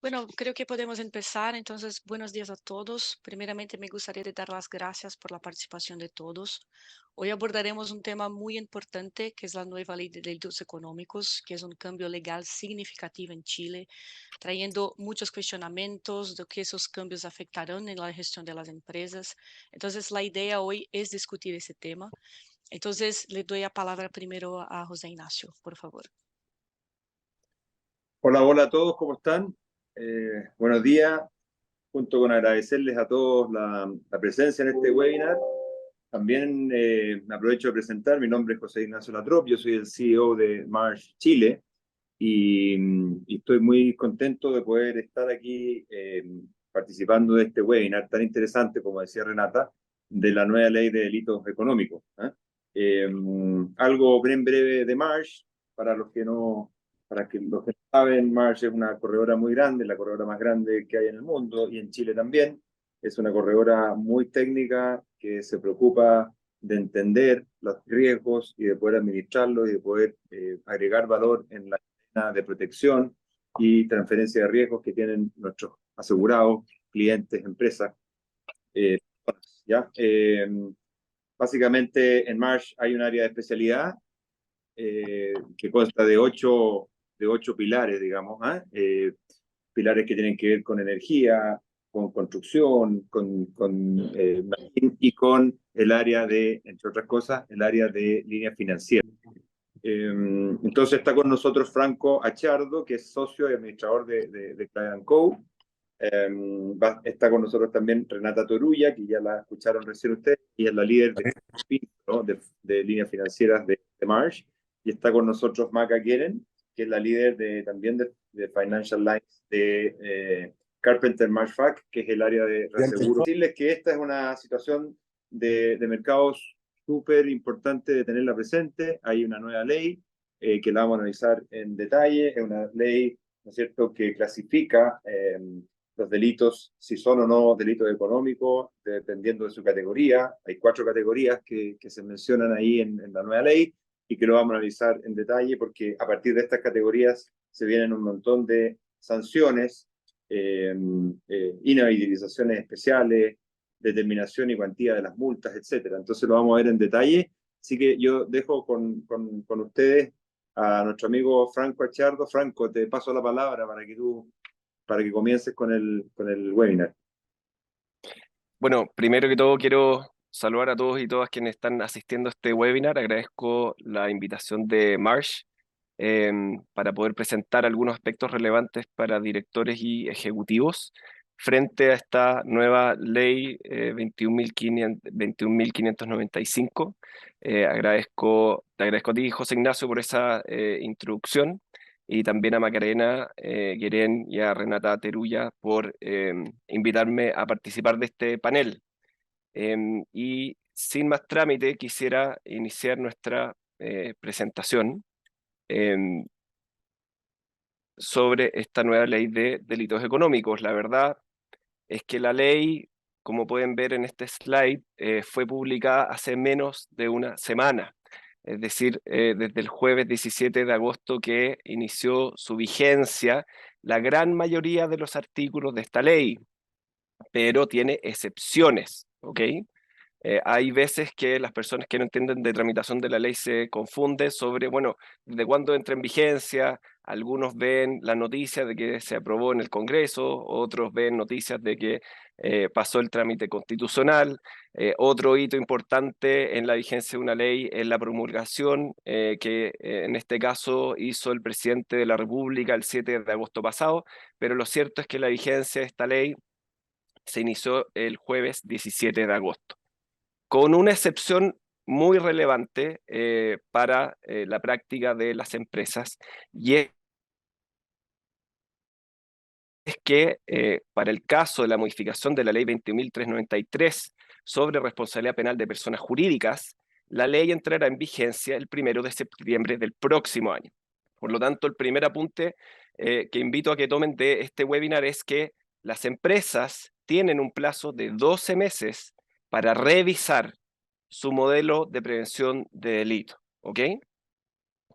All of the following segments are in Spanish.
Bueno, creo que podemos empezar. Entonces, buenos días a todos. Primeramente, me gustaría dar las gracias por la participación de todos. Hoy abordaremos un tema muy importante, que es la nueva ley de delitos económicos, que es un cambio legal significativo en Chile, trayendo muchos cuestionamientos de que esos cambios afectarán en la gestión de las empresas. Entonces, la idea hoy es discutir ese tema. Entonces, le doy la palabra primero a José Ignacio, por favor. Hola, hola a todos, ¿cómo están? Buenos días. Junto con agradecerles a todos la presencia en este webinar. También me aprovecho de presentar, mi nombre es José Ignacio Latrop, yo soy el CEO de Marsh Chile y estoy muy contento de poder estar aquí participando de este webinar tan interesante, como decía Renata, de la nueva ley de delitos económicos. Algo bien breve de Marsh, para los que no, para que los que no saben, Marsh es una corredora muy grande, la corredora más grande que hay en el mundo y en Chile también. Es una corredora muy técnica que se preocupa de entender los riesgos y de poder administrarlos y de poder agregar valor en la cadena de protección y transferencia de riesgos que tienen nuestros asegurados, clientes, empresas. eh, ¿Ya? Básicamente en Marsh hay un área de especialidad que consta de ocho pilares, digamos, pilares que tienen que ver con energía, con construcción, y con el área de, entre otras cosas, el área de línea financiera. Entonces está con nosotros Franco Achardo, que es socio y administrador de Client Co. Está con nosotros también Renata Torulla, que ya la escucharon recién ustedes, y es la líder ¿no? de líneas financieras de Marsh. Y está con nosotros Maca Keren, que es la líder también de Financial Lines de Carpenter Marsh Fac, que es el área de reaseguro. Decirles que esta es una situación de mercados súper importante de tenerla presente. Hay una nueva ley que la vamos a analizar en detalle. Es una ley, ¿no es cierto?, que clasifica los delitos, si son o no delitos económicos, dependiendo de su categoría. Hay 4 categorías que se mencionan ahí en la nueva ley y que lo vamos a analizar en detalle porque a partir de estas categorías se vienen un montón de sanciones, inhabilitaciones especiales, determinación y cuantía de las multas, etcétera. Entonces lo vamos a ver en detalle. Así que yo dejo con ustedes a nuestro amigo Franco Achardo. Franco, te paso la palabra para que comiences con el webinar. Bueno, primero que todo quiero saludar a todos y todas quienes están asistiendo a este webinar. Agradezco la invitación de Marsh para poder presentar algunos aspectos relevantes para directores y ejecutivos frente a esta nueva ley 21.595. Te agradezco a ti, José Ignacio, por esa introducción y también a Macarena Guerén y a Renata Terulla por invitarme a participar de este panel. Y sin más trámite, quisiera iniciar nuestra presentación sobre esta nueva ley de delitos económicos. La verdad es que la ley, como pueden ver en este slide, fue publicada hace menos de una semana. Es decir, desde el jueves 17 de agosto que inició su vigencia la gran mayoría de los artículos de esta ley, pero tiene excepciones, ¿ok? Hay veces que las personas que no entienden de tramitación de la ley se confunden sobre, bueno, desde cuándo entra en vigencia. Algunos ven la noticia de que se aprobó en el Congreso, otros ven noticias de que pasó el trámite constitucional. Otro hito importante en la vigencia de una ley es la promulgación que en este caso hizo el presidente de la República el 7 de agosto pasado, pero lo cierto es que la vigencia de esta ley se inició el jueves 17 de agosto, con una excepción muy relevante para la práctica de las empresas, y es que para el caso de la modificación de la ley 21.393 sobre responsabilidad penal de personas jurídicas, la ley entrará en vigencia el 1 de septiembre del próximo año. Por lo tanto, el primer apunte que invito a que tomen de este webinar es que las empresas tienen un plazo de 12 meses para revisar su modelo de prevención de delito, ¿ok?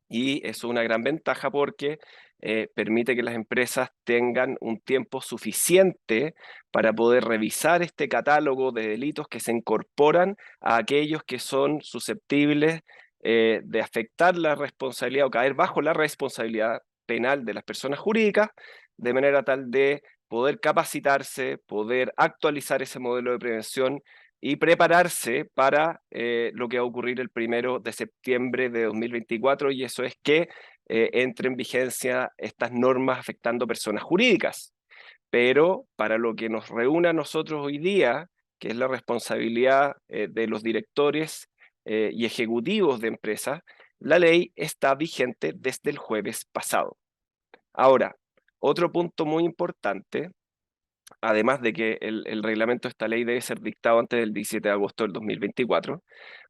Y eso es una gran ventaja porque permite que las empresas tengan un tiempo suficiente para poder revisar este catálogo de delitos que se incorporan a aquellos que son susceptibles de afectar la responsabilidad o caer bajo la responsabilidad penal de las personas jurídicas, de manera tal de poder capacitarse, poder actualizar ese modelo de prevención y prepararse para lo que va a ocurrir el 1 de septiembre de 2024, y eso es que entre en vigencia estas normas afectando personas jurídicas. Pero para lo que nos reúne a nosotros hoy día, que es la responsabilidad de los directores y ejecutivos de empresas, la ley está vigente desde el jueves pasado. Ahora, otro punto muy importante, además de que el reglamento de esta ley debe ser dictado antes del 17 de agosto del 2024,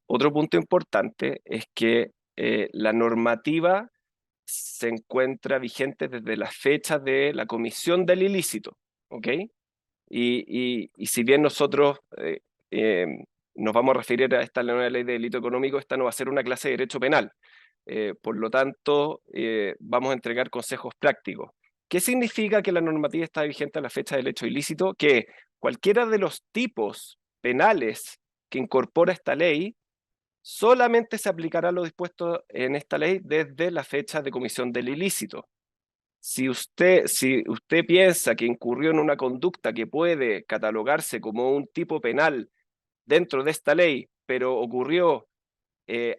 otro punto importante es que la normativa se encuentra vigente desde la fecha de la comisión del ilícito, ¿ok? Y si bien nosotros nos vamos a referir a esta nueva ley de delito económico, esta no va a ser una clase de derecho penal. Por lo tanto, vamos a entregar consejos prácticos. ¿Qué significa que la normativa está vigente a la fecha del hecho ilícito? Que cualquiera de los tipos penales que incorpora esta ley solamente se aplicará lo dispuesto en esta ley desde la fecha de comisión del ilícito. Si usted piensa que incurrió en una conducta que puede catalogarse como un tipo penal dentro de esta ley, pero ocurrió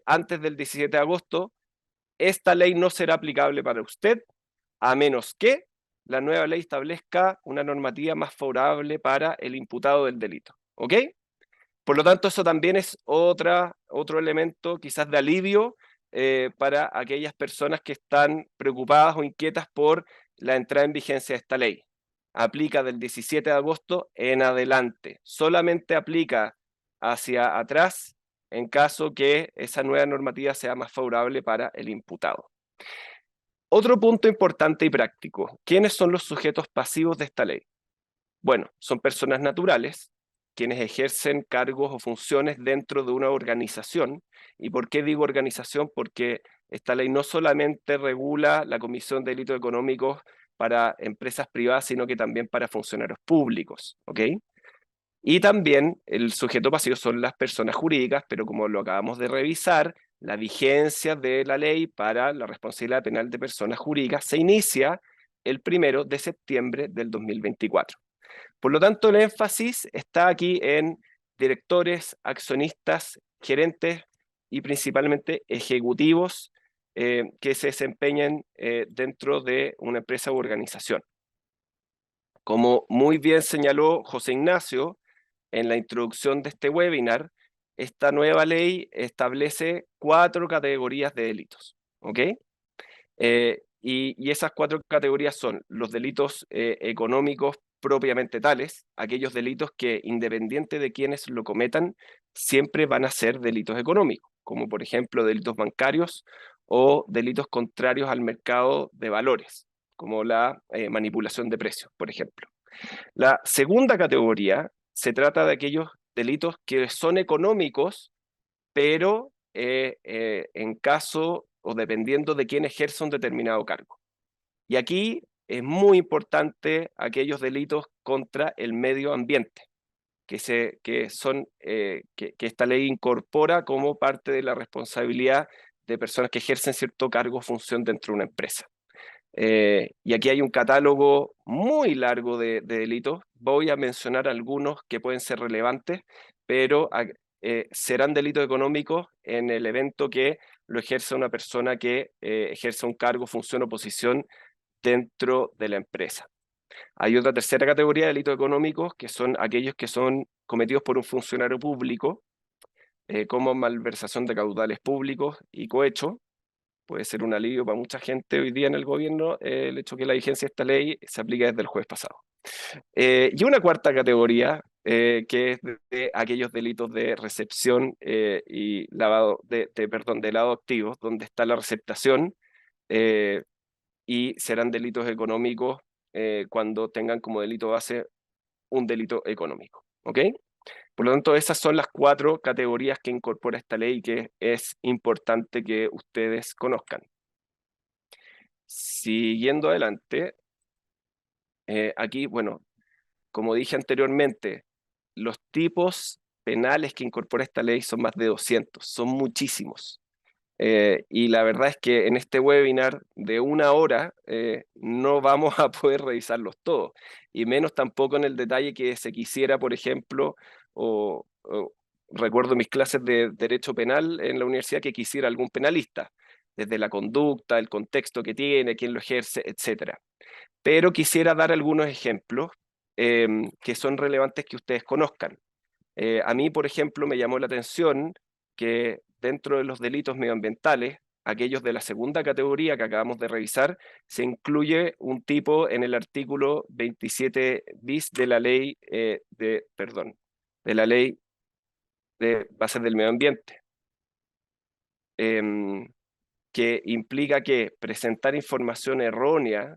antes del 17 de agosto, esta ley no será aplicable para usted, a menos que la nueva ley establezca una normativa más favorable para el imputado del delito. ¿Ok? Por lo tanto, eso también es otro elemento quizás de alivio para aquellas personas que están preocupadas o inquietas por la entrada en vigencia de esta ley. Aplica del 17 de agosto en adelante. Solamente aplica hacia atrás en caso que esa nueva normativa sea más favorable para el imputado. Otro punto importante y práctico. ¿Quiénes son los sujetos pasivos de esta ley? Bueno, son personas naturales quienes ejercen cargos o funciones dentro de una organización. ¿Y por qué digo organización? Porque esta ley no solamente regula la comisión de delitos económicos para empresas privadas, sino que también para funcionarios públicos, ¿ok? Y también el sujeto pasivo son las personas jurídicas, pero como lo acabamos de revisar, la vigencia de la ley para la responsabilidad penal de personas jurídicas se inicia el 1 de septiembre del 2024. Por lo tanto, el énfasis está aquí en directores, accionistas, gerentes y principalmente ejecutivos que se desempeñan dentro de una empresa u organización. Como muy bien señaló José Ignacio en la introducción de este webinar, esta nueva ley establece 4 categorías de delitos, ¿ok? Y esas 4 categorías son los delitos económicos propiamente tales, aquellos delitos que, independiente de quienes lo cometan, siempre van a ser delitos económicos, como por ejemplo delitos bancarios o delitos contrarios al mercado de valores, como la manipulación de precios, por ejemplo. La segunda categoría se trata de aquellos delitos que son económicos, pero en caso o dependiendo de quién ejerza un determinado cargo. Y aquí es muy importante aquellos delitos contra el medio ambiente, que esta ley incorpora como parte de la responsabilidad de personas que ejercen cierto cargo o función dentro de una empresa. Y aquí hay un catálogo muy largo de delitos. Voy a mencionar algunos que pueden ser relevantes, pero serán delitos económicos en el evento que lo ejerza una persona que ejerza un cargo, función o posición dentro de la empresa. Hay otra tercera categoría de delitos económicos que son aquellos que son cometidos por un funcionario público, como malversación de caudales públicos y cohecho. Puede ser un alivio para mucha gente hoy día en el gobierno el hecho que la vigencia de esta ley se aplica desde el jueves pasado. Y una cuarta categoría que es de aquellos delitos de recepción y lavado de lavado de activos, donde está la receptación y serán delitos económicos cuando tengan como delito base un delito económico. ¿Ok? Por lo tanto, esas son las 4 categorías que incorpora esta ley que es importante que ustedes conozcan. Siguiendo adelante, aquí, bueno, como dije anteriormente, los tipos penales que incorpora esta ley son más de 200, son muchísimos. Y la verdad es que en este webinar de 1 hora no vamos a poder revisarlos todos, y menos tampoco en el detalle que se quisiera, por ejemplo, recuerdo mis clases de Derecho Penal en la universidad, que quisiera algún penalista, desde la conducta, el contexto que tiene, quién lo ejerce, etc. Pero quisiera dar algunos ejemplos que son relevantes que ustedes conozcan. A mí, por ejemplo, me llamó la atención que dentro de los delitos medioambientales, aquellos de la segunda categoría que acabamos de revisar, se incluye un tipo en el artículo 27 bis de la ley de la ley de bases del medio ambiente, que implica que presentar información errónea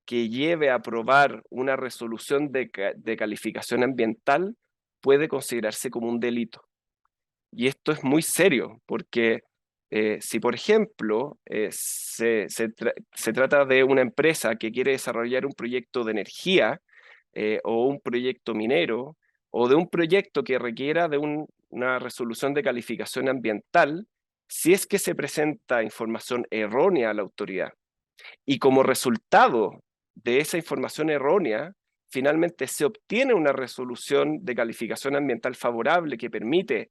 que lleve a aprobar una resolución de calificación ambiental puede considerarse como un delito. Y esto es muy serio, porque si, por ejemplo, se trata de una empresa que quiere desarrollar un proyecto de energía o un proyecto minero, o de un proyecto que requiera de una resolución de calificación ambiental, si es que se presenta información errónea a la autoridad, y como resultado de esa información errónea, finalmente se obtiene una resolución de calificación ambiental favorable que permite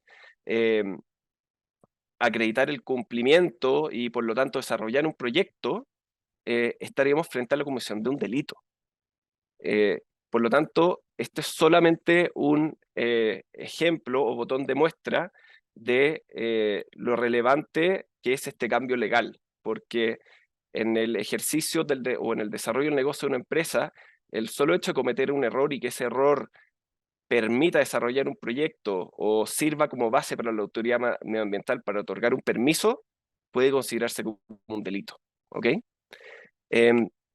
acreditar el cumplimiento y por lo tanto desarrollar un proyecto, estaríamos frente a la comisión de un delito. Por lo tanto, este es solamente un ejemplo o botón de muestra de lo relevante que es este cambio legal, porque en el ejercicio o en el desarrollo del negocio de una empresa, el solo hecho de cometer un error y que ese error permita desarrollar un proyecto o sirva como base para la autoridad medioambiental para otorgar un permiso, puede considerarse como un delito. ¿Ok?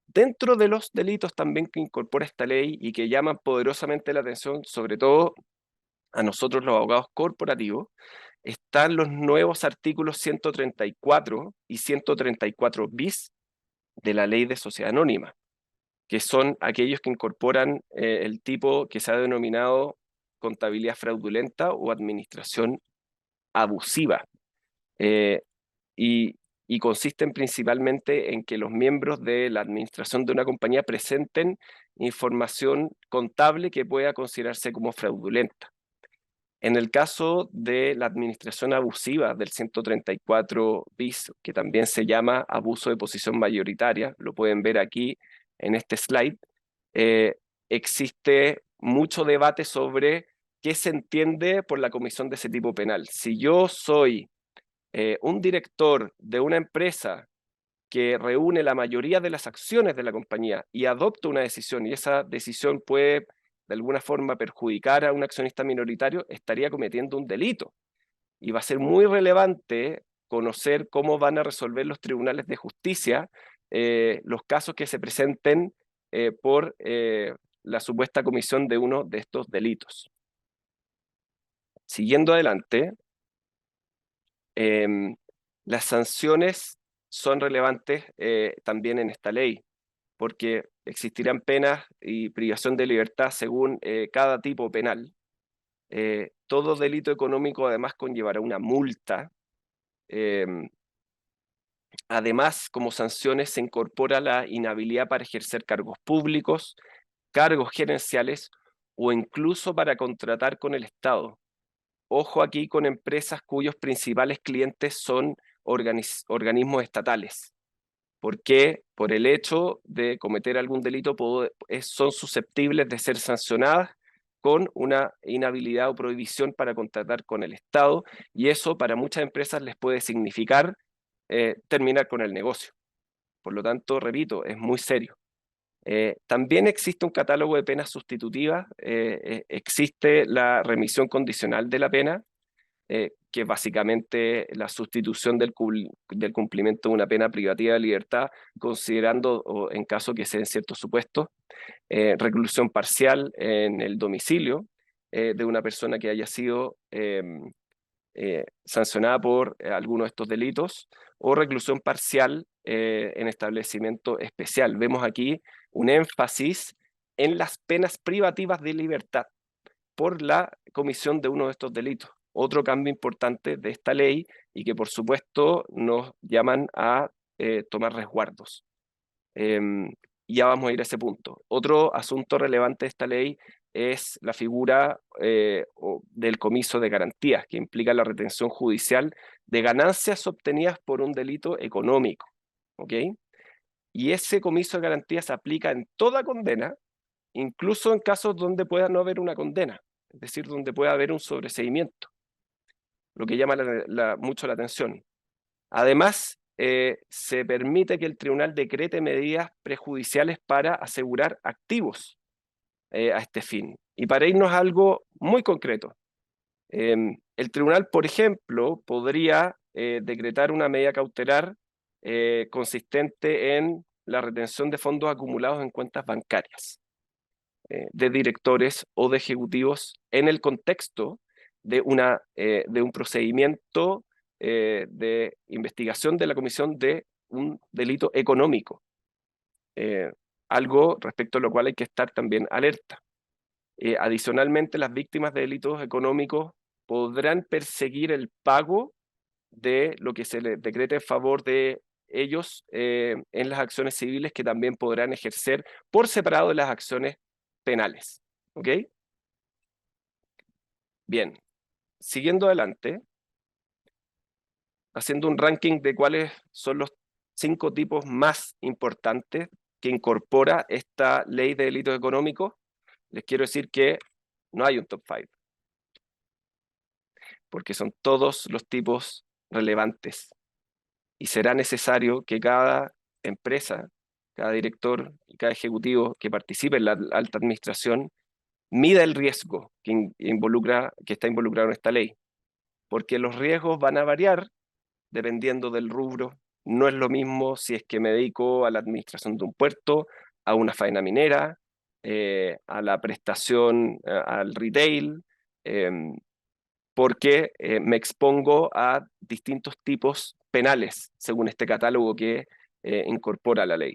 Dentro de los delitos también que incorpora esta ley y que llaman poderosamente la atención, sobre todo a nosotros los abogados corporativos, están los nuevos artículos 134 y 134 bis de la ley de sociedad anónima, que son aquellos que incorporan el tipo que se ha denominado contabilidad fraudulenta o administración abusiva. Y consisten principalmente en que los miembros de la administración de una compañía presenten información contable que pueda considerarse como fraudulenta. En el caso de la administración abusiva del 134 bis, que también se llama abuso de posición mayoritaria, lo pueden ver aquí en este slide, existe mucho debate sobre qué se entiende por la comisión de ese tipo penal. Si yo soy un director de una empresa que reúne la mayoría de las acciones de la compañía y adopta una decisión, y esa decisión puede de alguna forma perjudicar a un accionista minoritario, estaría cometiendo un delito. Y va a ser muy relevante conocer cómo van a resolver los tribunales de justicia los casos que se presenten por la supuesta comisión de uno de estos delitos. Siguiendo adelante, las sanciones son relevantes también en esta ley, porque existirán penas y privación de libertad según cada tipo penal. Todo delito económico además conllevará una multa. Además, como sanciones se incorpora la inhabilidad para ejercer cargos públicos, cargos gerenciales o incluso para contratar con el Estado. Ojo aquí con empresas cuyos principales clientes son organismos estatales. ¿Por qué? Por el hecho de cometer algún delito son susceptibles de ser sancionadas con una inhabilidad o prohibición para contratar con el Estado, y eso para muchas empresas les puede significar terminar con el negocio. Por lo tanto, repito, es muy serio. También existe un catálogo de penas sustitutivas, existe la remisión condicional de la pena, que es básicamente la sustitución del cumplimiento de una pena privativa de libertad, considerando, o en caso que sea en ciertos supuestos, reclusión parcial en el domicilio de una persona que haya sido sancionada por alguno de estos delitos, o reclusión parcial en establecimiento especial. Vemos aquí un énfasis en las penas privativas de libertad por la comisión de uno de estos delitos. Otro cambio importante de esta ley y que por supuesto nos llaman a tomar resguardos. Ya vamos a ir a ese punto. Otro asunto relevante de esta ley es la figura del comiso de garantías, que implica la retención judicial de ganancias obtenidas por un delito económico. ¿Ok? Y ese comiso de garantías se aplica en toda condena, incluso en casos donde pueda no haber una condena, es decir, donde pueda haber un sobreseimiento, lo que llama mucho la atención. Además, se permite que el tribunal decrete medidas prejudiciales para asegurar activos a este fin. Y para irnos a algo muy concreto, el tribunal, por ejemplo, podría decretar una medida cautelar consistente en la retención de fondos acumulados en cuentas bancarias de directores o de ejecutivos en el contexto de un procedimiento de investigación de la comisión de un delito económico. Algo respecto a lo cual hay que estar también alerta. Adicionalmente, las víctimas de delitos económicos podrán perseguir el pago de lo que se les decrete en favor de ellos en las acciones civiles, que también podrán ejercer por separado de las acciones penales. ¿Ok? Bien, siguiendo adelante, haciendo un ranking de cuáles son los 5 tipos más importantes que incorpora esta ley de delitos económicos, les quiero decir que no hay un top 5, porque son todos los tipos relevantes y será necesario que cada empresa, cada director y cada ejecutivo que participe en la alta administración mida el riesgo que está involucrado en esta ley, porque los riesgos van a variar dependiendo del rubro. No es lo mismo si es que me dedico a la administración de un puerto, a una faena minera, a la prestación, al retail, porque me expongo a distintos tipos penales, según este catálogo que incorpora la ley.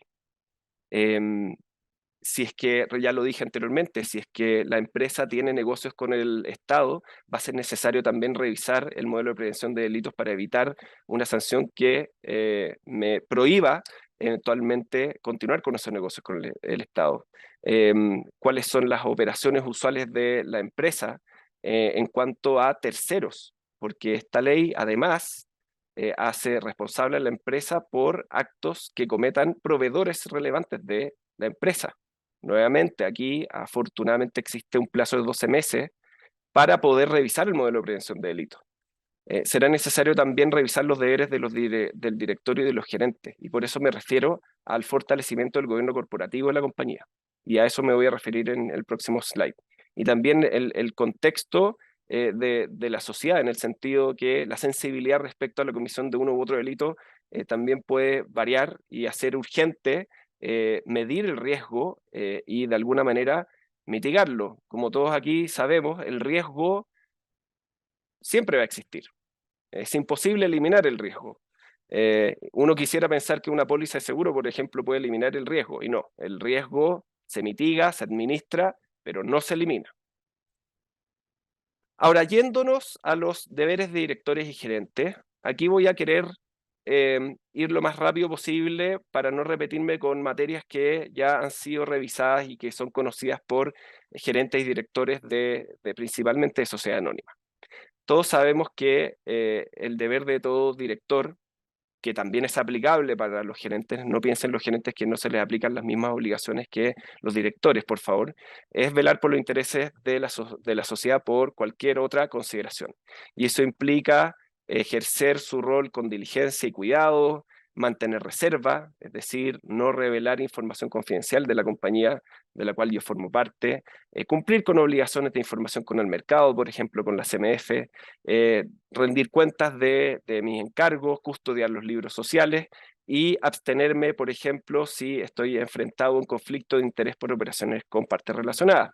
Si es que, ya lo dije anteriormente, si es que la empresa tiene negocios con el Estado, va a ser necesario también revisar el modelo de prevención de delitos para evitar una sanción que me prohíba eventualmente continuar con esos negocios con el Estado. ¿Cuáles son las operaciones usuales de la empresa en cuanto a terceros? Porque esta ley, además, hace responsable a la empresa por actos que cometan proveedores relevantes de la empresa. Nuevamente, aquí afortunadamente existe un plazo de 12 meses para poder revisar el modelo de prevención de delitos. Será necesario también revisar los deberes del directorio y de los gerentes, y por eso me refiero al fortalecimiento del gobierno corporativo de la compañía, y a eso me voy a referir en el próximo slide. Y también el contexto de la sociedad, en el sentido que la sensibilidad respecto a la comisión de uno u otro delito también puede variar y hacer urgente medir el riesgo y de alguna manera mitigarlo. Como todos aquí sabemos, el riesgo siempre va a existir. Es imposible eliminar el riesgo. Uno quisiera pensar que una póliza de seguro, por ejemplo, puede eliminar el riesgo, y no, el riesgo se mitiga, se administra, pero no se elimina. Ahora, yéndonos a los deberes de directores y gerentes, aquí voy a querer ir lo más rápido posible para no repetirme con materias que ya han sido revisadas y que son conocidas por gerentes y directores principalmente de sociedad anónima. Todos sabemos que el deber de todo director, que también es aplicable para los gerentes, no piensen los gerentes que no se les aplican las mismas obligaciones que los directores, por favor, es velar por los intereses de la sociedad por cualquier otra consideración. Y eso implica ejercer su rol con diligencia y cuidado, mantener reserva, es decir, no revelar información confidencial de la compañía de la cual yo formo parte, cumplir con obligaciones de información con el mercado, por ejemplo, con la CMF, rendir cuentas de mis encargos, custodiar los libros sociales y abstenerme, por ejemplo, si estoy enfrentado a un conflicto de interés por operaciones con partes relacionadas.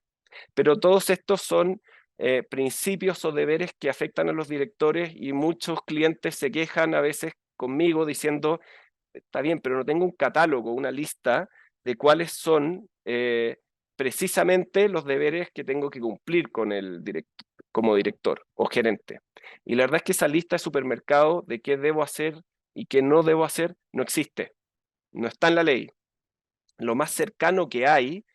Pero todos estos son principios o deberes que afectan a los directores, y muchos clientes se quejan a veces conmigo diciendo, está bien, pero no tengo un catálogo, una lista de cuáles son precisamente los deberes que tengo que cumplir con como director o gerente. Y la verdad es que esa lista de supermercado de qué debo hacer y qué no debo hacer no existe, no está en la ley. Lo más cercano que hay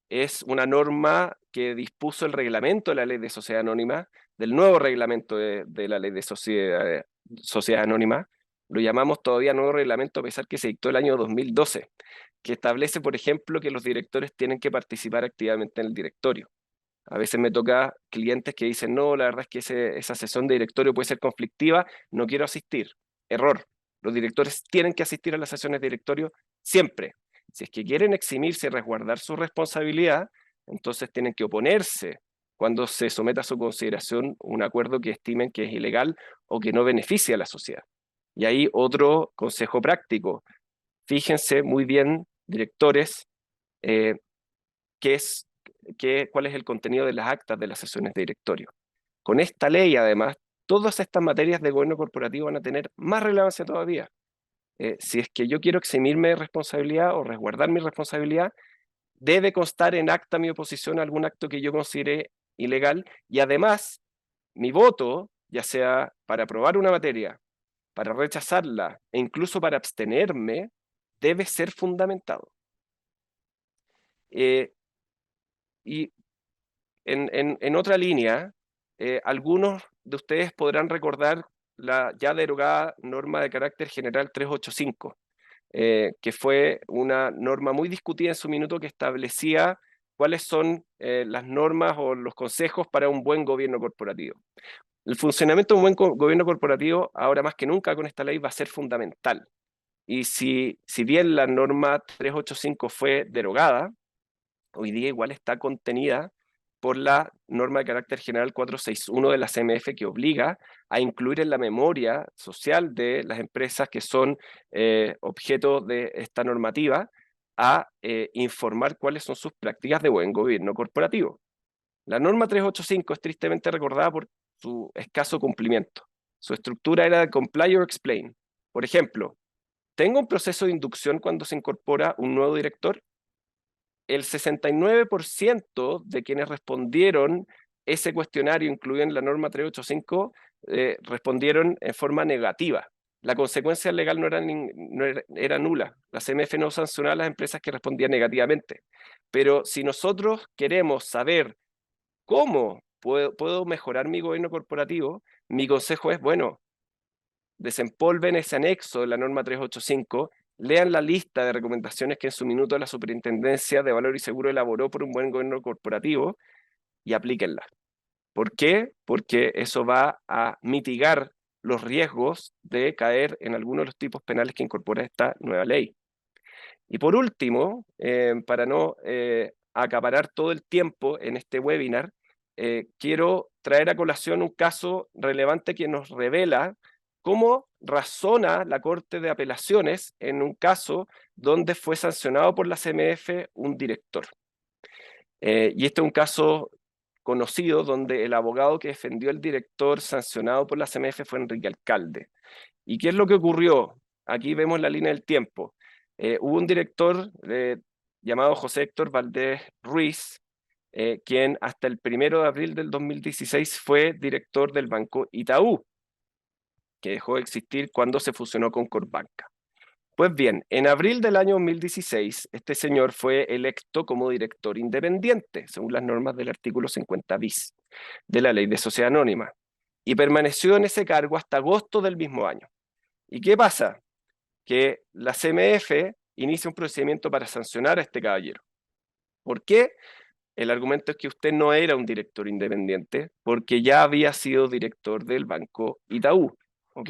es una norma que dispuso el reglamento de la ley de sociedad anónima, del nuevo reglamento de la ley de sociedad anónima. Lo llamamos todavía nuevo reglamento a pesar que se dictó el año 2012, que establece, por ejemplo, que los directores tienen que participar activamente en el directorio. A veces me toca clientes que dicen, no, la verdad es que esa sesión de directorio puede ser conflictiva, no quiero asistir. Error. Los directores tienen que asistir a las sesiones de directorio siempre. Si es que quieren eximirse y resguardar su responsabilidad, entonces tienen que oponerse cuando se someta a su consideración un acuerdo que estimen que es ilegal o que no beneficia a la sociedad. Y ahí otro consejo práctico. Fíjense muy bien, directores, cuál es el contenido de las actas de las sesiones de directorio. Con esta ley, además, todas estas materias de gobierno corporativo van a tener más relevancia todavía. Si es que yo quiero eximirme de responsabilidad o resguardar mi responsabilidad, debe constar en acta mi oposición a algún acto que yo considere ilegal, y además mi voto, ya sea para aprobar una materia, para rechazarla e incluso para abstenerme, debe ser fundamentado. Y en otra línea, algunos de ustedes podrán recordar la ya derogada norma de carácter general 385, que fue una norma muy discutida en su minuto, que establecía cuáles son las normas o los consejos para un buen gobierno corporativo. El funcionamiento de un buen gobierno corporativo, ahora más que nunca con esta ley, va a ser fundamental. Y si bien la norma 385 fue derogada, hoy día igual está contenida por la norma de carácter general 461 de la CMF, que obliga a incluir en la memoria social de las empresas que son objeto de esta normativa a informar cuáles son sus prácticas de buen gobierno corporativo. La norma 385 es tristemente recordada por su escaso cumplimiento. Su estructura era de comply or explain. Por ejemplo, ¿tengo un proceso de inducción cuando se incorpora un nuevo director? El 69% de quienes respondieron ese cuestionario, incluido en la norma 385, respondieron en forma negativa. La consecuencia legal no era nula. La CMF no sancionaba a las empresas que respondían negativamente. Pero si nosotros queremos saber cómo puedo mejorar mi gobierno corporativo, mi consejo es, bueno, desempolven ese anexo de la norma 385, lean la lista de recomendaciones que en su minuto la Superintendencia de Valor y Seguro elaboró por un buen gobierno corporativo y aplíquenla. ¿Por qué? Porque eso va a mitigar los riesgos de caer en alguno de los tipos penales que incorpora esta nueva ley. Y por último, para no acaparar todo el tiempo en este webinar, quiero traer a colación un caso relevante que nos revela cómo razona la Corte de Apelaciones en un caso donde fue sancionado por la CMF un director. Y este es un caso conocido donde el abogado que defendió al director sancionado por la CMF fue Enrique Alcalde. ¿Y qué es lo que ocurrió? Aquí vemos la línea del tiempo. Hubo un director llamado José Héctor Valdés Ruiz, quien hasta el 1 de abril del 2016 fue director del Banco Itaú, que dejó de existir cuando se fusionó con Corpbanca. Pues bien, en abril del año 2016, este señor fue electo como director independiente, según las normas del artículo 50 bis de la Ley de Sociedad Anónima, y permaneció en ese cargo hasta agosto del mismo año. ¿Y qué pasa? Que la CMF inicia un procedimiento para sancionar a este caballero. ¿Por qué? El argumento es que usted no era un director independiente porque ya había sido director del Banco Itaú, ¿ok?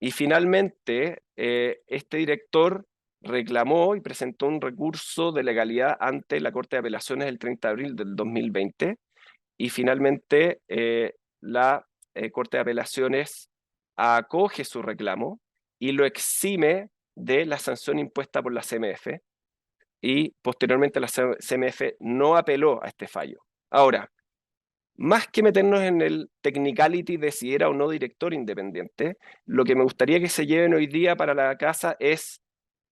Y finalmente, este director reclamó y presentó un recurso de legalidad ante la Corte de Apelaciones el 30 de abril del 2020, y finalmente la Corte de Apelaciones acoge su reclamo y lo exime de la sanción impuesta por la CMF, y posteriormente la CMF no apeló a este fallo. Ahora, más que meternos en el technicality de si era o no director independiente, lo que me gustaría que se lleven hoy día para la casa es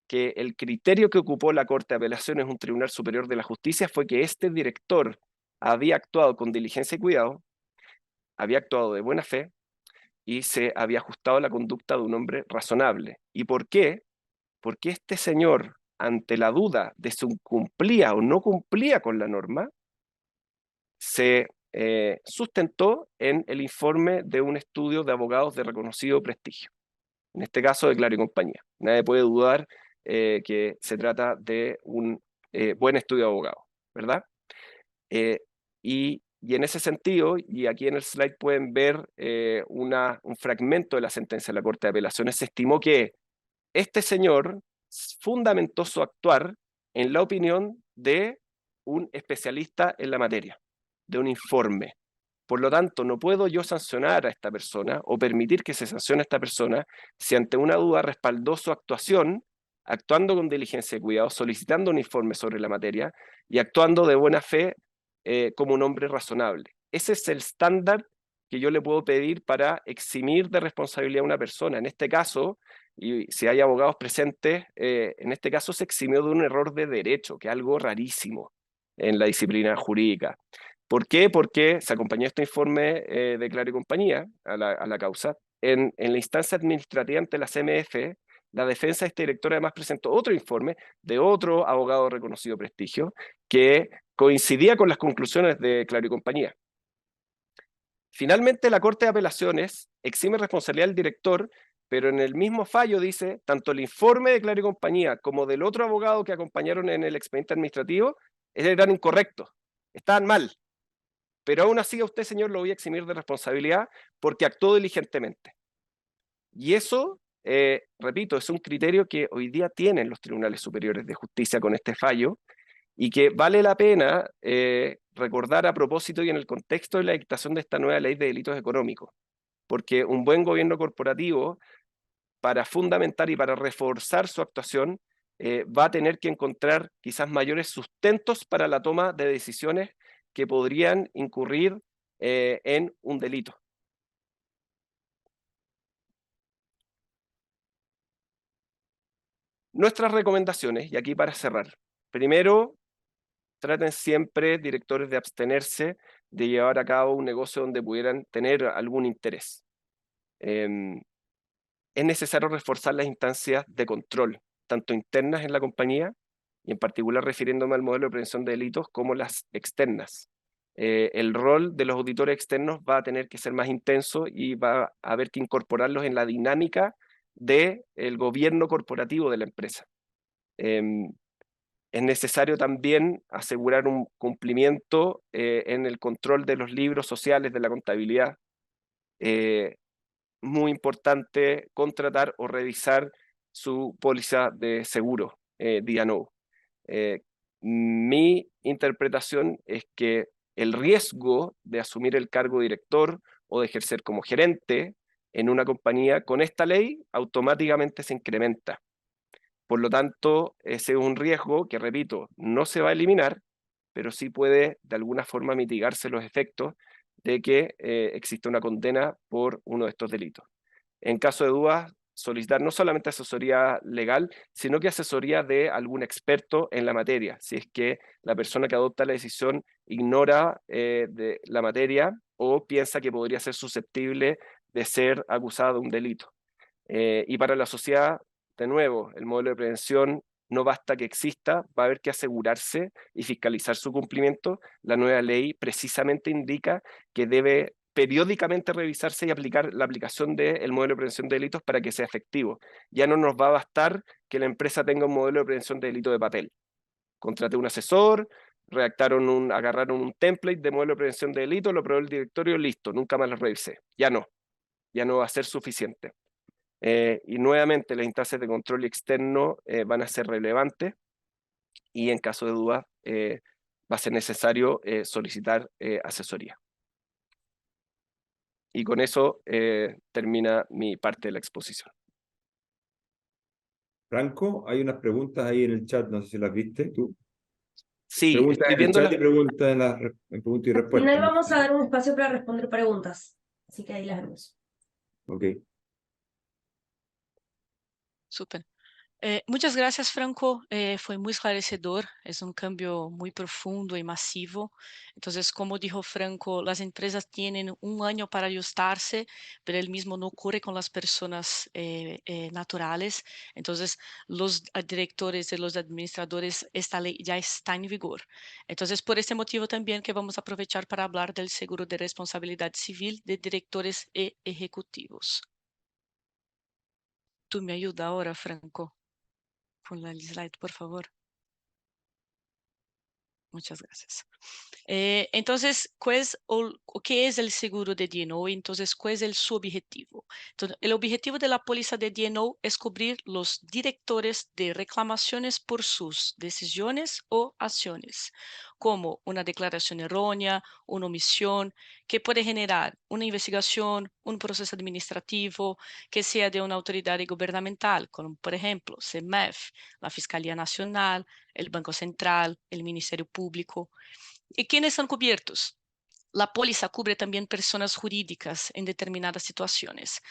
que el criterio que ocupó la Corte de Apelaciones, un Tribunal Superior de la Justicia, fue que este director había actuado con diligencia y cuidado, había actuado de buena fe y se había ajustado a la conducta de un hombre razonable. ¿Y por qué? Porque este señor, ante la duda de si cumplía o no cumplía con la norma, se sustentó en el informe de un estudio de abogados de reconocido prestigio, en este caso de Claro y Compañía. Nadie puede dudar que se trata de un buen estudio de abogados, ¿verdad? Y en ese sentido, y aquí en el slide pueden ver un fragmento de la sentencia de la Corte de Apelaciones, se estimó que este señor fundamentó su actuar en la opinión de un especialista en la materia, de un informe. Por lo tanto, no puedo yo sancionar a esta persona o permitir que se sancione a esta persona si ante una duda respaldó su actuación, actuando con diligencia y cuidado, solicitando un informe sobre la materia y actuando de buena fe como un hombre razonable. Ese es el estándar que yo le puedo pedir para eximir de responsabilidad a una persona. En este caso, y si hay abogados presentes, en este caso se eximió de un error de derecho, que es algo rarísimo en la disciplina jurídica. ¿Por qué? Porque se acompañó este informe de Claro y Compañía a la causa. En la instancia administrativa ante la CMF, la defensa de este director además presentó otro informe de otro abogado de reconocido prestigio que coincidía con las conclusiones de Claro y Compañía. Finalmente, la Corte de Apelaciones exime responsabilidad del director, pero en el mismo fallo dice, tanto el informe de Claro y Compañía como del otro abogado que acompañaron en el expediente administrativo eran incorrectos, estaban mal. Pero aún así a usted, señor, lo voy a eximir de responsabilidad porque actuó diligentemente. Y eso, repito, es un criterio que hoy día tienen los tribunales superiores de justicia con este fallo y que vale la pena recordar a propósito y en el contexto de la dictación de esta nueva ley de delitos económicos. Porque un buen gobierno corporativo, para fundamentar y para reforzar su actuación, va a tener que encontrar quizás mayores sustentos para la toma de decisiones que podrían incurrir en un delito. Nuestras recomendaciones, y aquí para cerrar. Primero, traten siempre, directores, de abstenerse de llevar a cabo un negocio donde pudieran tener algún interés. Es necesario reforzar las instancias de control, tanto internas en la compañía, y en particular refiriéndome al modelo de prevención de delitos, como las externas. El rol de los auditores externos va a tener que ser más intenso y va a haber que incorporarlos en la dinámica del gobierno corporativo de la empresa. Es necesario también asegurar un cumplimiento en el control de los libros sociales de la contabilidad. Muy importante contratar o revisar su póliza de seguro día no. Mi interpretación es que el riesgo de asumir el cargo de director o de ejercer como gerente en una compañía con esta ley automáticamente se incrementa. Por lo tanto, ese es un riesgo que, repito, no se va a eliminar, pero sí puede de alguna forma mitigarse los efectos de que exista una condena por uno de estos delitos. En caso de dudas, solicitar no solamente asesoría legal, sino que asesoría de algún experto en la materia, si es que la persona que adopta la decisión ignora de la materia o piensa que podría ser susceptible de ser acusada de un delito. Y para la sociedad, de nuevo, el modelo de prevención no basta que exista, va a haber que asegurarse y fiscalizar su cumplimiento. La nueva ley precisamente indica que debe periódicamente revisarse y aplicar la aplicación del modelo de prevención de delitos para que sea efectivo. Ya no nos va a bastar que la empresa tenga un modelo de prevención de delito de papel. Contraté un asesor, agarraron un template de modelo de prevención de delitos, lo probó el directorio, listo, nunca más lo revisé. Ya no va a ser suficiente. Y nuevamente las instancias de control externo van a ser relevantes y en caso de duda va a ser necesario solicitar asesoría. Y con eso termina mi parte de la exposición. Franco, hay unas preguntas ahí en el chat, no sé si las viste tú. Sí, Pregunta estoy en el viendo chat la... y pregunta en pregunta y Al respuesta. final vamos a dar un espacio para responder preguntas, así que ahí las vemos. Ok. Súper. Muchas gracias, Franco. Fue muy esclarecedor. Es un cambio muy profundo y masivo. Entonces, como dijo Franco, las empresas tienen un año para ajustarse, pero el mismo no ocurre con las personas naturales. Entonces, los directores y los administradores, esta ley ya está en vigor. Entonces, por este motivo también que vamos a aprovechar para hablar del seguro de responsabilidad civil de directores e ejecutivos. ¿Tú me ayudas ahora, Franco? Con la slide, por favor. Muchas gracias. Entonces, ¿qué es el seguro de D&O? Entonces, ¿cuál es su objetivo? Entonces, el objetivo de la póliza de D&O es cubrir los directores de reclamaciones por sus decisiones o acciones, como una declaración errónea, una omisión, que puede generar una investigación, un proceso administrativo, que sea de una autoridad gubernamental, como por ejemplo, CEMEF, la Fiscalía Nacional, el Banco Central, el Ministerio Público. ¿Y quiénes son cubiertos? La póliza cubre también personas jurídicas en determinadas situaciones,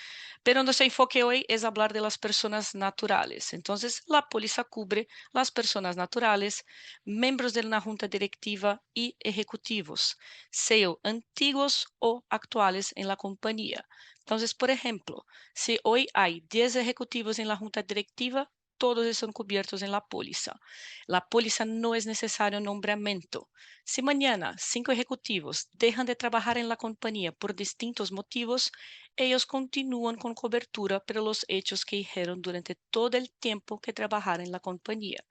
pero nuestro enfoque hoy es hablar de las personas naturales. Entonces, la póliza cubre las personas naturales, miembros de una junta directiva y ejecutivos, sean antiguos o actuales en la compañía. Entonces, por ejemplo, si hoy hay 10 ejecutivos en la junta directiva, todos están cubiertos en la póliza. La póliza no es necesario nombramiento. Si mañana 5 ejecutivos dejan de trabajar en la compañía por distintos motivos, ellos continúan con cobertura por los hechos que hicieron durante todo el tiempo que trabajaron en la compañía.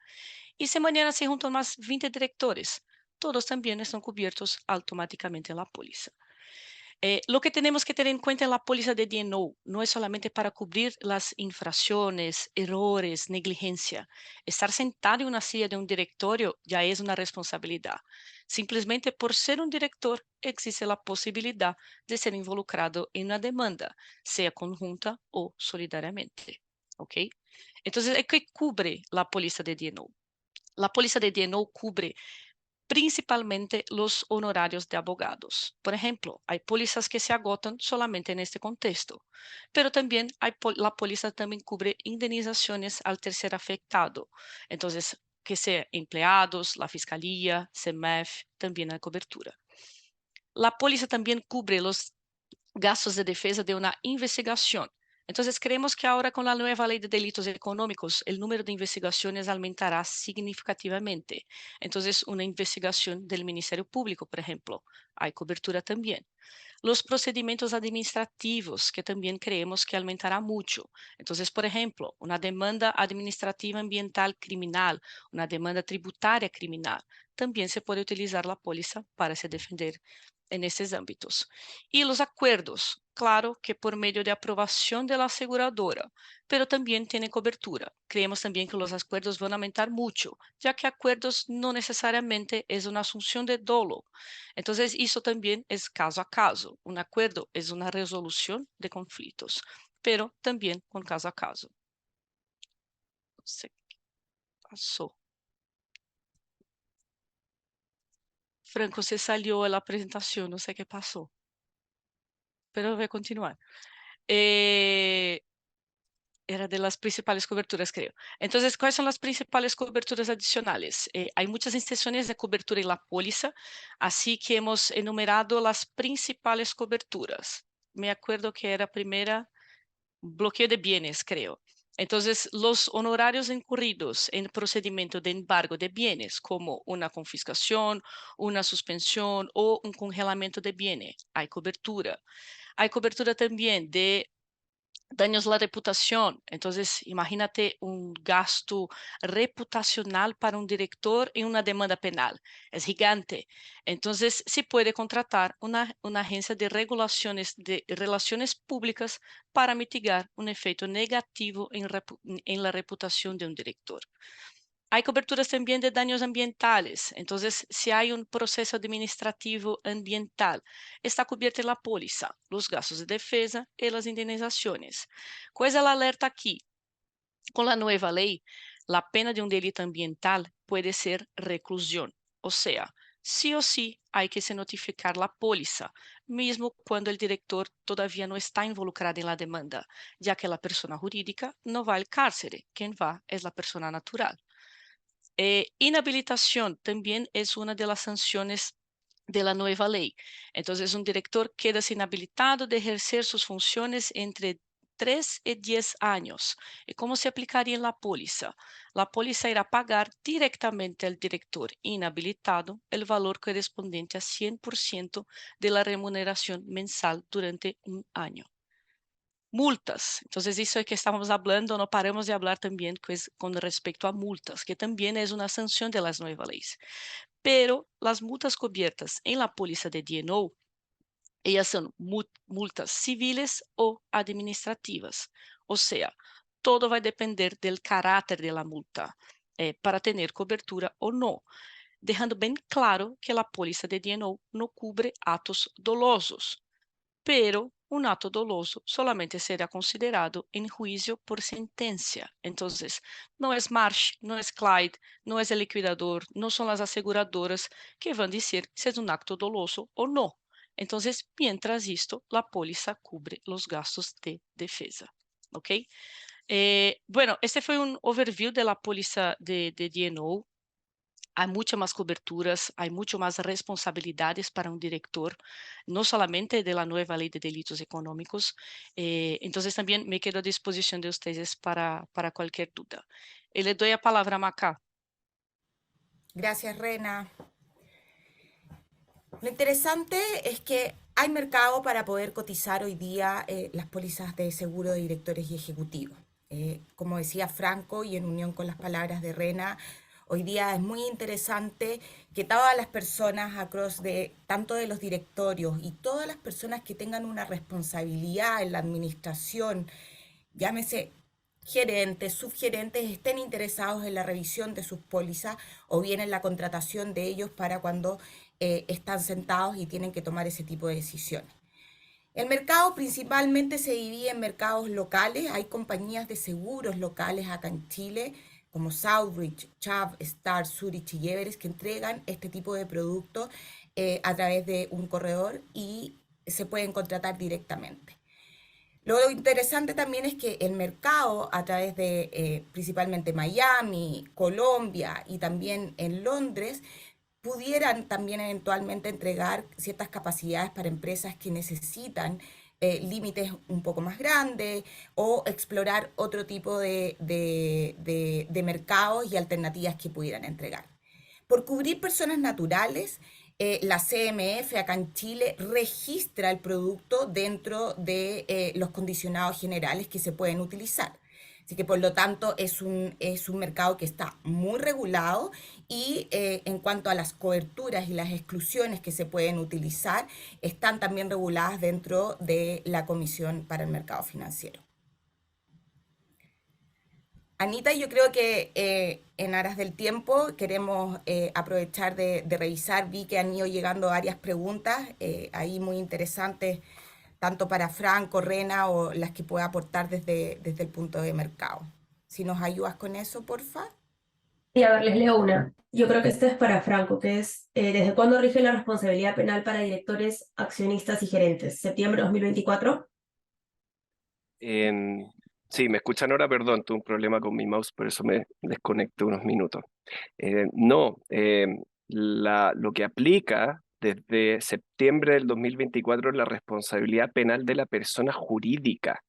Y si mañana se juntan más 20 directores, todos también están cubiertos automáticamente en la póliza. Lo que tenemos que tener en cuenta en la póliza de D&O no es solamente para cubrir las infracciones, errores, negligencia. Estar sentado en una silla de un directorio ya es una responsabilidad. Simplemente por ser un director existe la posibilidad de ser involucrado en una demanda, sea conjunta o solidariamente. ¿Ok? Entonces, ¿qué cubre la póliza de D&O? La póliza de D&O cubre principalmente los honorarios de abogados. Por ejemplo, hay pólizas que se agotan solamente en este contexto, pero también la póliza también cubre indemnizaciones al tercer afectado. Entonces, que sea empleados, la fiscalía, CEMEF, también hay cobertura. La póliza también cubre los gastos de defensa de una investigación. Entonces, creemos que ahora con la nueva ley de delitos económicos, el número de investigaciones aumentará significativamente. Entonces, una investigación del Ministerio Público, por ejemplo, hay cobertura también. Los procedimientos administrativos, que también creemos que aumentará mucho. Entonces, por ejemplo, una demanda administrativa ambiental criminal, una demanda tributaria criminal, también se puede utilizar la póliza para se defender en estos ámbitos. Y los acuerdos, claro que por medio de aprobación de la aseguradora, pero también tiene cobertura. Creemos también que los acuerdos van a aumentar mucho, ya que acuerdos no necesariamente es una asunción de dolo. Entonces, eso también es caso a caso. Un acuerdo es una resolución de conflictos, pero también con caso a caso. No sé qué pasó. Franco, se salió de la presentación, no sé qué pasó, pero voy a continuar. Era de las principales coberturas, creo. Entonces, ¿cuáles son las principales coberturas adicionales? Hay muchas extensiones de cobertura en la póliza, así que hemos enumerado las principales coberturas. Me acuerdo que era primera bloqueo de bienes, creo. Entonces, los honorarios incurridos en procedimiento de embargo de bienes, como una confiscación, una suspensión o un congelamiento de bienes, hay cobertura. Hay cobertura también de daños a la reputación. Entonces, imagínate un gasto reputacional para un director en una demanda penal. Es gigante. Entonces, se puede contratar una agencia de regulaciones de relaciones públicas para mitigar un efecto negativo en la reputación de un director. Hay coberturas también de daños ambientales. Entonces, si hay un proceso administrativo ambiental, está cubierta la póliza, los gastos de defensa y las indemnizaciones. ¿Cuál es el alerta aquí? Con la nueva ley, la pena de un delito ambiental puede ser reclusión. O sea, sí o sí hay que se notificar la póliza, mismo cuando el director todavía no está involucrado en la demanda, ya que la persona jurídica no va al cárcere, quien va es la persona natural. Inhabilitación también es una de las sanciones de la nueva ley. Entonces, un director queda inhabilitado de ejercer sus funciones entre 3 y 10 años. ¿Y cómo se aplicaría en la póliza? La póliza irá a pagar directamente al director inhabilitado el valor correspondiente a 100% de la remuneración mensal durante un año. Multas. Entonces, eso es que estamos hablando, no paramos de hablar también con respecto a multas, que también es una sanción de las nuevas leyes. Pero las multas cubiertas en la póliza de D&O, ellas son multas civiles o administrativas. O sea, todo va a depender del carácter de la multa para tener cobertura o no, dejando bien claro que la póliza de D&O no cubre atos dolosos, pero un acto doloso solamente será considerado en juicio por sentencia. Entonces, no es Marsh, no es Clyde, no es el liquidador, no son las aseguradoras que van a decir si es un acto doloso o no. Entonces, mientras esto, la póliza cubre los gastos de defensa. ¿Ok? Bueno, este fue un overview de la póliza de D&O. Hay muchas más coberturas, hay mucho más responsabilidades para un director, no solamente de la nueva ley de delitos económicos. Entonces también me quedo a disposición de ustedes para cualquier duda. Y le doy la palabra a Macá. Gracias, Rena. Lo interesante es que hay mercado para poder cotizar hoy día las pólizas de seguro de directores y ejecutivos. Como decía Franco, y en unión con las palabras de Rena, hoy día es muy interesante que todas las personas across tanto de los directorios y todas las personas que tengan una responsabilidad en la administración, llámese gerentes, subgerentes, estén interesados en la revisión de sus pólizas o bien en la contratación de ellos para cuando están sentados y tienen que tomar ese tipo de decisiones. El mercado principalmente se divide en mercados locales. Hay compañías de seguros locales acá en Chile, como Southbridge, Chubb, Star, Zurich y Everest, que entregan este tipo de productos a través de un corredor y se pueden contratar directamente. Lo interesante también es que el mercado a través de principalmente Miami, Colombia y también en Londres pudieran también eventualmente entregar ciertas capacidades para empresas que necesitan límites un poco más grandes o explorar otro tipo de mercados y alternativas que pudieran entregar. Por cubrir personas naturales, la CMF acá en Chile registra el producto dentro de los condicionados generales que se pueden utilizar. Así que por lo tanto es un mercado que está muy regulado y en cuanto a las coberturas y las exclusiones que se pueden utilizar, están también reguladas dentro de la Comisión para el Mercado Financiero. Anita, yo creo que en aras del tiempo queremos aprovechar de revisar. Vi que han ido llegando varias preguntas ahí muy interesantes, tanto para Franco, Rena o las que pueda aportar desde el punto de mercado. Si nos ayudas con eso, porfa. Y a ver, les leo una. Yo creo que esta es para Franco, que es ¿desde cuándo rige la responsabilidad penal para directores, accionistas y gerentes? ¿Septiembre de 2024? Sí, ¿me escuchan ahora? Perdón, tuve un problema con mi mouse, por eso me desconecté unos minutos. No, lo que aplica desde septiembre del 2024 es la responsabilidad penal de la persona jurídica,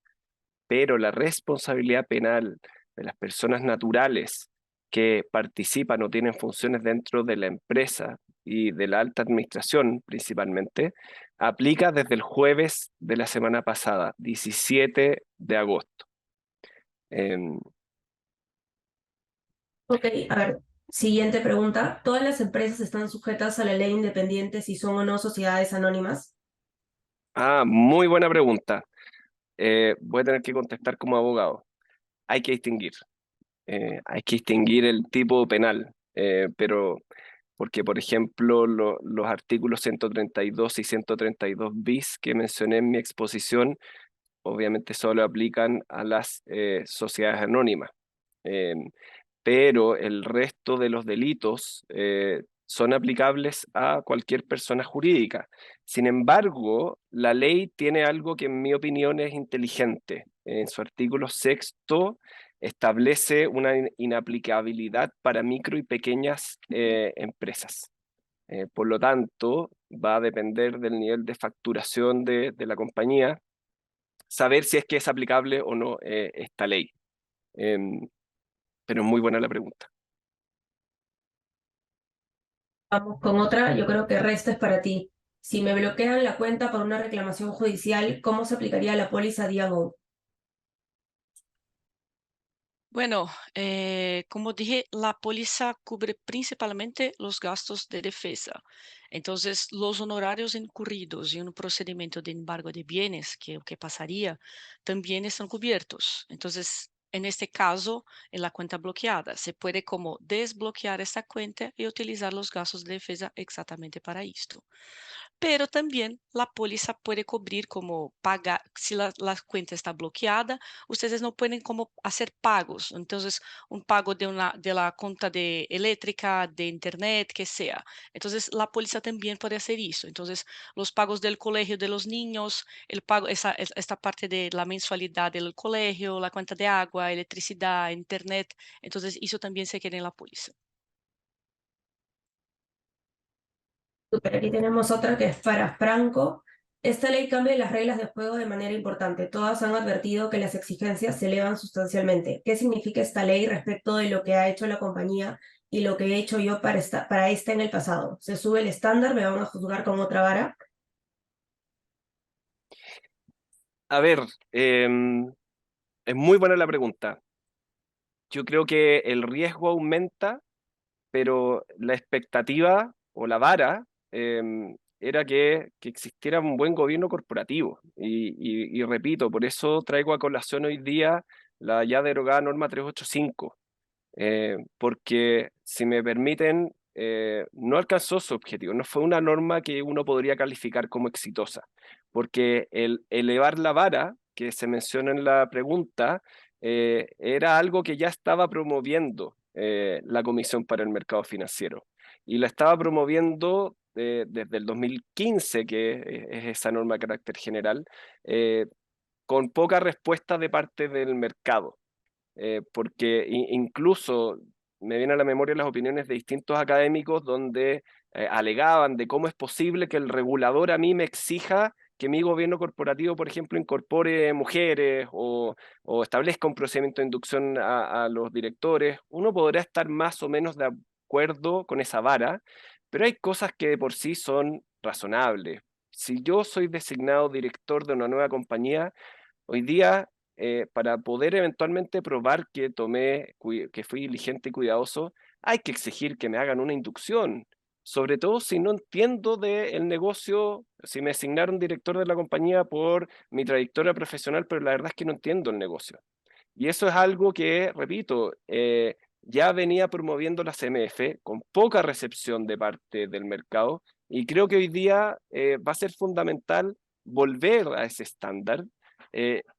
pero la responsabilidad penal de las personas naturales que participan o tienen funciones dentro de la empresa y de la alta administración principalmente, aplica desde el jueves de la semana pasada, 17 de agosto. Ok, a ver, siguiente pregunta. ¿Todas las empresas están sujetas a la ley independiente si son o no sociedades anónimas? Muy buena pregunta. Voy a tener que contestar como abogado. Hay que distinguir. Hay que distinguir el tipo penal, pero porque, por ejemplo, los artículos 132 y 132 bis que mencioné en mi exposición, obviamente solo aplican a las sociedades anónimas. Pero el resto de los delitos son aplicables a cualquier persona jurídica. Sin embargo, la ley tiene algo que en mi opinión es inteligente. En su artículo 6º establece una inaplicabilidad para micro y pequeñas empresas. Por lo tanto, va a depender del nivel de facturación de la compañía saber si es que es aplicable o no esta ley. Pero es muy buena la pregunta. Vamos con otra, yo creo que Resto es para ti. Si me bloquean la cuenta por una reclamación judicial, ¿cómo se aplicaría la póliza Diago? Bueno, como dije, la póliza cubre principalmente los gastos de defensa. Entonces, los honorarios incurridos en un procedimiento de embargo de bienes, que que pasaría, también están cubiertos. Entonces, en este caso, en la cuenta bloqueada, se puede como desbloquear esta cuenta y utilizar los gastos de defensa exactamente para esto. Pero también la póliza puede cubrir como pagar, si la cuenta está bloqueada, ustedes no pueden como hacer pagos. Entonces, un pago de la cuenta de eléctrica, de internet, que sea. Entonces, la póliza también puede hacer eso. Entonces, los pagos del colegio de los niños, el pago, esta parte de la mensualidad del colegio, la cuenta de agua, electricidad, internet. Entonces, eso también se queda en la póliza. Super, aquí tenemos otra que es para Franco. Esta ley cambia las reglas de juego de manera importante. Todas han advertido que las exigencias se elevan sustancialmente. ¿Qué significa esta ley respecto de lo que ha hecho la compañía y lo que he hecho yo para esta en el pasado? ¿Se sube el estándar? ¿Me van a juzgar con otra vara? A ver, es muy buena la pregunta. Yo creo que el riesgo aumenta, pero la expectativa o la vara era que existiera un buen gobierno corporativo. Y repito, por eso traigo a colación hoy día la ya derogada norma 385, porque si me permiten, no alcanzó su objetivo, no fue una norma que uno podría calificar como exitosa, porque el elevar la vara, que se menciona en la pregunta, era algo que ya estaba promoviendo la Comisión para el Mercado Financiero, y la estaba promoviendo desde el 2015, que es esa norma de carácter general, con poca respuesta de parte del mercado. Porque incluso me vienen a la memoria las opiniones de distintos académicos donde alegaban de cómo es posible que el regulador a mí me exija que mi gobierno corporativo, por ejemplo, incorpore mujeres o establezca un procedimiento de inducción a los directores. Uno podrá estar más o menos de acuerdo con esa vara, pero hay cosas que de por sí son razonables. Si yo soy designado director de una nueva compañía, hoy día, para poder eventualmente probar que que fui diligente y cuidadoso, hay que exigir que me hagan una inducción. Sobre todo si no entiendo del negocio, si me asignaron director de la compañía por mi trayectoria profesional, pero la verdad es que no entiendo el negocio. Y eso es algo que, repito, ya venía promoviendo la CMF con poca recepción de parte del mercado, y creo que hoy día va a ser fundamental volver a ese estándar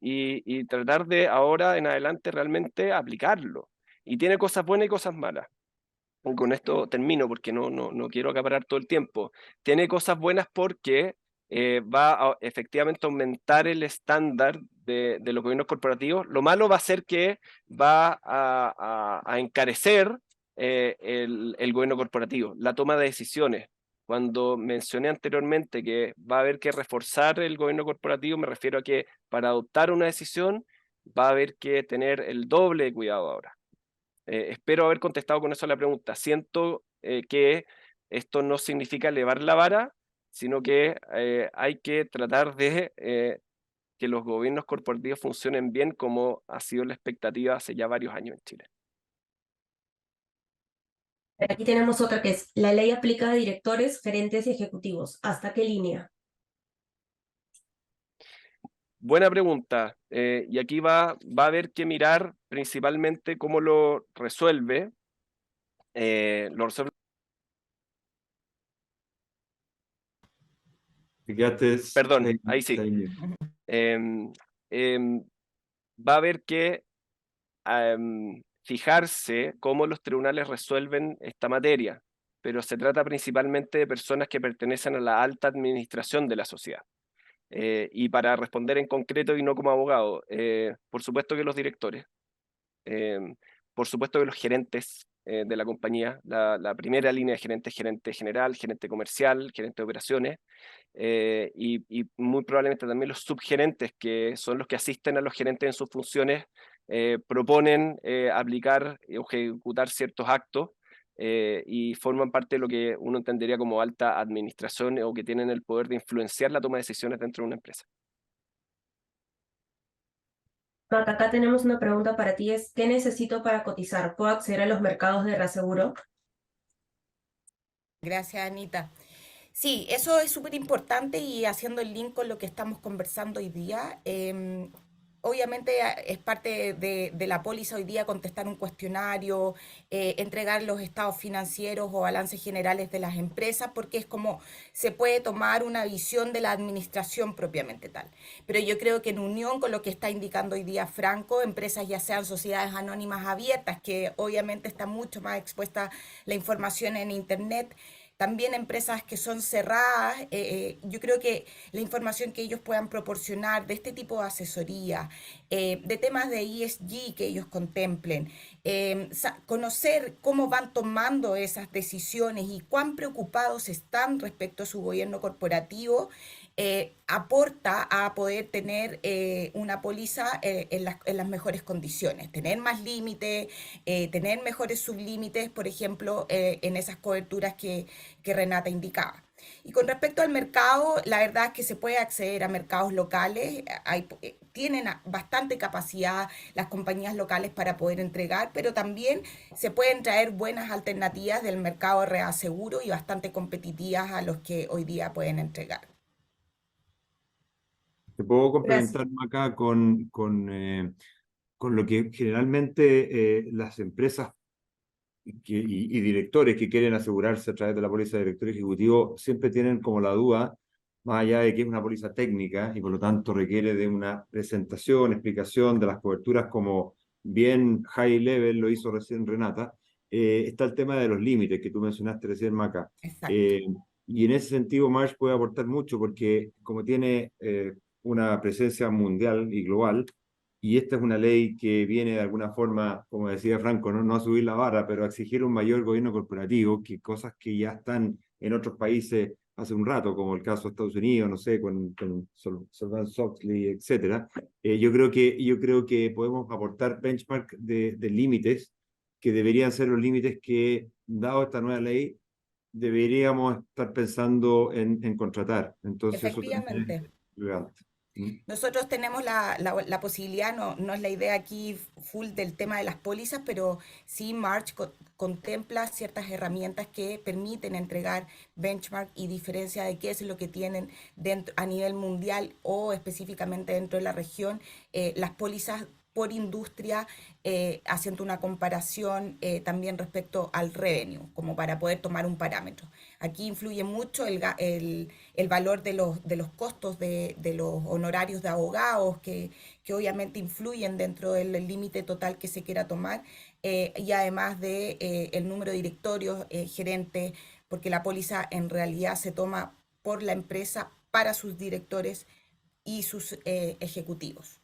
y tratar de ahora en adelante realmente aplicarlo. Y tiene cosas buenas y cosas malas. Y con esto termino porque no quiero acaparar todo el tiempo. Tiene cosas buenas porque va a efectivamente aumentar el estándar de los gobiernos corporativos. Lo malo va a ser que va a encarecer el gobierno corporativo, la toma de decisiones. Cuando mencioné anteriormente que va a haber que reforzar el gobierno corporativo, me refiero a que para adoptar una decisión va a haber que tener el doble de cuidado ahora. Espero haber contestado con eso a la pregunta. Siento que esto no significa elevar la vara, sino que hay que tratar de que los gobiernos corporativos funcionen bien, como ha sido la expectativa hace ya varios años en Chile. Aquí tenemos otra que es, la ley aplica a directores, gerentes y ejecutivos. ¿Hasta qué línea? Buena pregunta. Y aquí va a haber que mirar principalmente cómo lo resuelve. Perdón, ahí sí. Em, em, va a haber que fijarse cómo los tribunales resuelven esta materia, pero se trata principalmente de personas que pertenecen a la alta administración de la sociedad. Y para responder en concreto y no como abogado, por supuesto que los directores, por supuesto que los gerentes de la compañía, la primera línea de gerente, gerente general, gerente comercial, gerente de operaciones, y muy probablemente también los subgerentes, que son los que asisten a los gerentes en sus funciones, proponen aplicar o ejecutar ciertos actos y forman parte de lo que uno entendería como alta administración o que tienen el poder de influenciar la toma de decisiones dentro de una empresa. Maca, acá tenemos una pregunta para ti, ¿qué necesito para cotizar? ¿Puedo acceder a los mercados de reaseguro? Gracias, Anita. Sí, eso es súper importante y haciendo el link con lo que estamos conversando hoy día, obviamente es parte de la póliza hoy día contestar un cuestionario, entregar los estados financieros o balances generales de las empresas, porque es como se puede tomar una visión de la administración propiamente tal. Pero yo creo que en unión con lo que está indicando hoy día Franco, empresas ya sean sociedades anónimas abiertas, que obviamente está mucho más expuesta la información en Internet, también empresas que son cerradas, yo creo que la información que ellos puedan proporcionar de este tipo de asesoría, de temas de ESG que ellos contemplen, conocer cómo van tomando esas decisiones y cuán preocupados están respecto a su gobierno corporativo, aporta a poder tener una póliza en las mejores condiciones, tener más límites, tener mejores sublímites, por ejemplo, en esas coberturas que Renata indicaba. Y con respecto al mercado, la verdad es que se puede acceder a mercados locales, tienen bastante capacidad las compañías locales para poder entregar, pero también se pueden traer buenas alternativas del mercado de reaseguro y bastante competitivas a los que hoy día pueden entregar. Te puedo Gracias. complementar acá con lo que generalmente las empresas y directores que quieren asegurarse a través de la póliza de director ejecutivo siempre tienen como la duda, más allá de que es una póliza técnica y por lo tanto requiere de una presentación, explicación de las coberturas como bien high level lo hizo recién Renata, está el tema de los límites que tú mencionaste recién, Maca. Exacto. Eh, y en ese sentido Marsh puede aportar mucho porque como tiene una presencia mundial y global, y esta es una ley que viene de alguna forma, como decía Franco, no a subir la barra, pero a exigir un mayor gobierno corporativo, que cosas que ya están en otros países hace un rato, como el caso de Estados Unidos, no sé, con Sarbanes-Oxley, etcétera. Yo creo que podemos aportar benchmark de límites que deberían ser los límites que, dado esta nueva ley, deberíamos estar pensando en contratar. Entonces eso también Efectivamente. es relevante. ¿Mm? Nosotros tenemos la posibilidad, no es la idea aquí full del tema de las pólizas, pero sí March contempla ciertas herramientas que permiten entregar benchmark y diferencia de qué es lo que tienen dentro, a nivel mundial o específicamente dentro de la región, las pólizas por industria, haciendo una comparación también respecto al revenue, como para poder tomar un parámetro. Aquí influye mucho el valor de los costos de los honorarios de abogados, que obviamente influyen dentro del límite total que se quiera tomar, y además de el número de directorios, gerentes, porque la póliza en realidad se toma por la empresa para sus directores y sus ejecutivos.